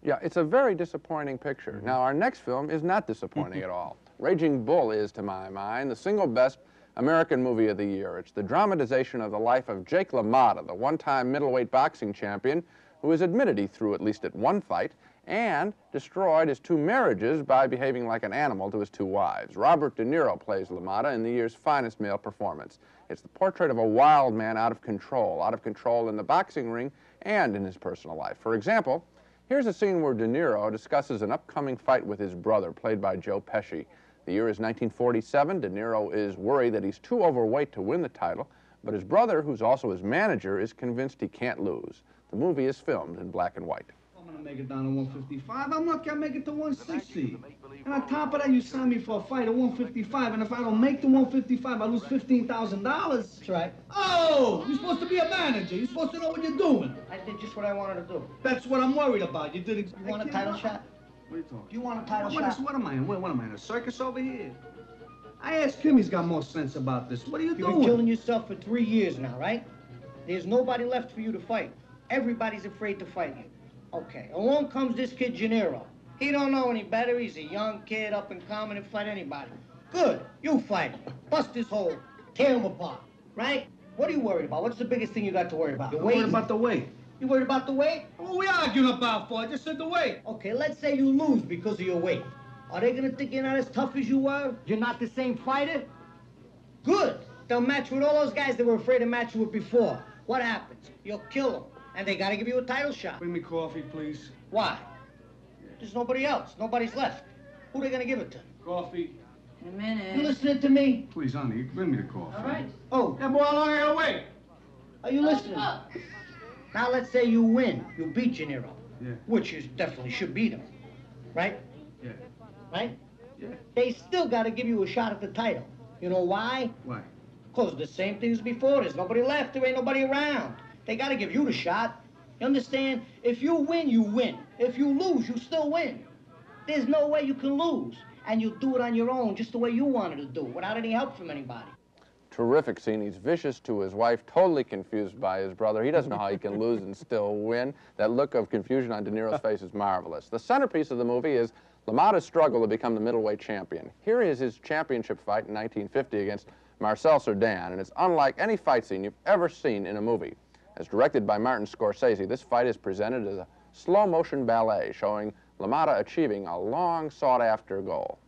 Yeah, it's a very disappointing picture. Now, our next film is not disappointing at all. Raging Bull is, to my mind, the single best American movie of the year. It's the dramatization of the life of Jake LaMotta, the one-time middleweight boxing champion who is admitted he threw at least at one fight and destroyed his 2 marriages by behaving like an animal to his 2 wives. Robert De Niro plays LaMotta in the year's finest male performance. It's the portrait of a wild man out of control in the boxing ring and in his personal life. For example, here's a scene where De Niro discusses an upcoming fight with his brother, played by Joe Pesci. The year is 1947. De Niro is worried that he's too overweight to win the title, but his brother, who's also his manager, is convinced he can't lose. The movie is filmed in black and white. I'm gonna make it down to 155. I'm lucky I make it to 160. And on top of that, you signed me for a fight at 155, and if I don't make the 155, I lose $15,000. That's right. Oh, you're supposed to be a manager. You're supposed to know what you're doing. I did just what I wanted to do. That's what I'm worried about. You did. You want a title shot? What are you talking? Do you want a title shot? What am I in? What am I in, a circus over here? I asked him, he's got more sense about this. What are you doing? You've been killing yourself for 3 years now, right? There's nobody left for you to fight. Everybody's afraid to fight you. Okay, along comes this kid, Gennaro. He don't know any better. He's a young kid, up and coming, and fight anybody. Good, you fight him. Bust his hole. Tear him apart, right? What are you worried about? What's the biggest thing you got to worry about? I'm worried about the weight. You worried about the weight? What are we arguing about for? I just said the weight. Okay, let's say you lose because of your weight. Are they gonna think you're not as tough as you were? You're not the same fighter? Good. They'll match you with all those guys that were afraid to match you with before. What happens? You'll kill them, and they gotta give you a title shot. Bring me coffee, please. Why? There's nobody else. Nobody's left. Who are they gonna give it to? Coffee. A minute. You listening to me? Please, honey, bring me the coffee. All right. Oh. Yeah, boy, how long I gotta wait? Are you listening? Now let's say you win. You beat Gennaro. Yeah. Which you definitely should beat him. Right? Yeah. Right? Yeah. They still gotta give you a shot at the title. You know why? Why? Because the same thing as before. There's nobody left. There ain't nobody around. They gotta give you the shot. You understand? If you win, you win. If you lose, you still win. There's no way you can lose. And you do it on your own, just the way you wanted to do it, without any help from anybody. Terrific scene. He's vicious to his wife, totally confused by his brother. He doesn't know how he can lose and still win. That look of confusion on De Niro's face is marvelous. The centerpiece of the movie is LaMotta's struggle to become the middleweight champion. Here is his championship fight in 1950 against Marcel Cerdan, and it's unlike any fight scene you've ever seen in a movie. As directed by Martin Scorsese, this fight is presented as a slow-motion ballet showing LaMotta achieving a long sought-after goal.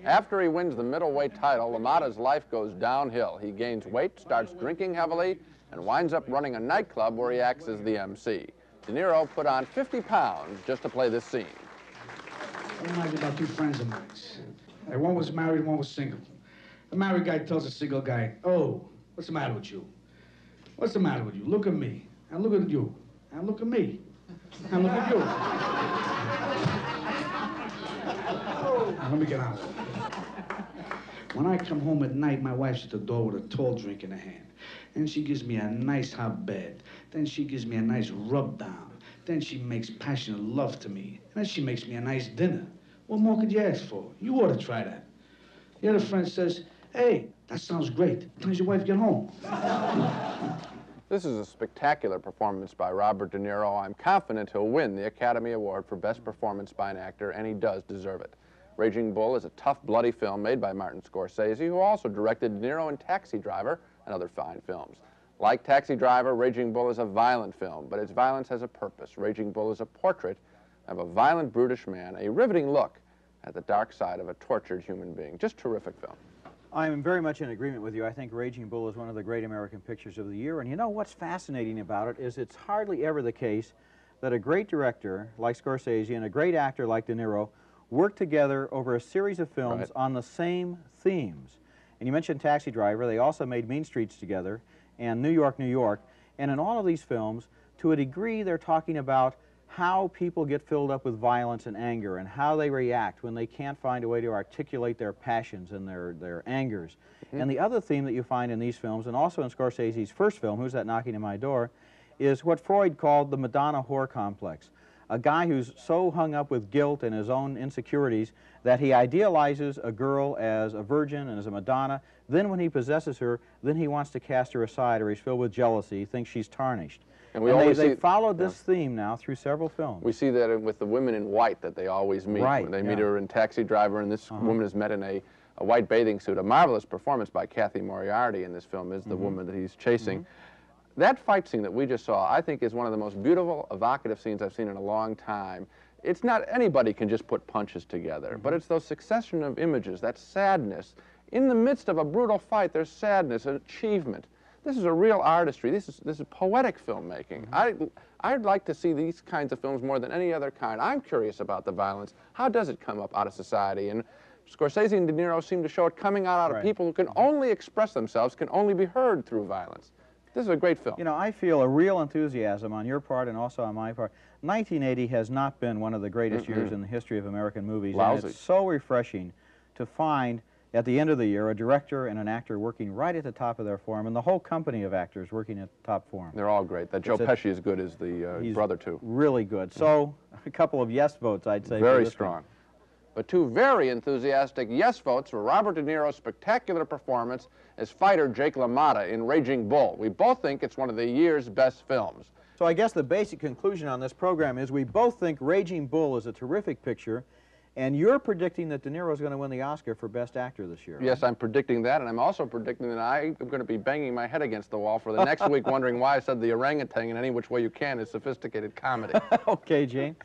After he wins the middleweight title, LaMotta's life goes downhill. He gains weight, starts drinking heavily, and winds up running a nightclub where he acts as the MC. De Niro put on 50 pounds just to play this scene. It reminds me about two friends of mine. One was married and one was single. The married guy tells the single guy, "Oh, what's the matter with you? What's the matter with you? Look at me, and look at you, and look at me, and look at you." Now, let me get on. When I come home at night, my wife's at the door with a tall drink in her hand. And she gives me a nice hot bed. Then she gives me a nice rub down. Then she makes passionate love to me. And then she makes me a nice dinner. What more could you ask for? You ought to try that. The other friend says, "Hey, that sounds great. When does your wife get home?" This is a spectacular performance by Robert De Niro. I'm confident he'll win the Academy Award for Best Performance by an Actor, and he does deserve it. Raging Bull is a tough, bloody film made by Martin Scorsese, who also directed De Niro in Taxi Driver and other fine films. Like Taxi Driver, Raging Bull is a violent film, but its violence has a purpose. Raging Bull is a portrait of a violent, brutish man, a riveting look at the dark side of a tortured human being. Just terrific film. I am very much in agreement with you. I think Raging Bull is one of the great American pictures of the year, and you know what's fascinating about it is it's hardly ever the case that a great director like Scorsese and a great actor like De Niro work together over a series of films on the same themes. And you mentioned Taxi Driver. They also made Mean Streets together and New York, New York. And in all of these films, to a degree, they're talking about how people get filled up with violence and anger and how they react when they can't find a way to articulate their passions and their angers. And the other theme that you find in these films, and also in Scorsese's first film, Who's That Knocking at My Door, is what Freud called the Madonna whore complex. A guy who's so hung up with guilt and his own insecurities that he idealizes a girl as a virgin and as a Madonna. Then when he possesses her, then he wants to cast her aside, or he's filled with jealousy. He thinks she's tarnished. And they followed this theme now through several films. We see that with the women in white that they always meet. Right, They meet her in Taxi Driver, and this woman is met in a white bathing suit. A marvelous performance by Kathy Moriarty in this film is the woman that he's chasing. That fight scene that we just saw, I think, is one of the most beautiful, evocative scenes I've seen in a long time. It's not anybody can just put punches together, but it's those succession of images, that sadness. In the midst of a brutal fight, there's sadness, an achievement. This is a real artistry. This is poetic filmmaking. I'd like to see these kinds of films more than any other kind. I'm curious about the violence. How does it come up out of society? And Scorsese and De Niro seem to show it coming out of people who can only express themselves, can only be heard through violence. This is a great film. You know, I feel a real enthusiasm on your part and also on my part. 1980 has not been one of the greatest years in the history of American movies. Lousy. And it's so refreshing to find at the end of the year a director and an actor working right at the top of their form, and the whole company of actors working at top form. They're all great. That Joe Pesci is good as the brother, too. Really good. So, a couple of yes votes, I'd say. Very strong. But two very enthusiastic yes votes for Robert De Niro's spectacular performance as fighter Jake LaMotta in Raging Bull. We both think it's one of the year's best films. So I guess the basic conclusion on this program is we both think Raging Bull is a terrific picture, and you're predicting that De Niro is going to win the Oscar for Best Actor this year. Yes, I'm predicting that, and I'm also predicting that I am going to be banging my head against the wall for the next week wondering why I said the orangutan in any which way you can is sophisticated comedy. Okay, Jane.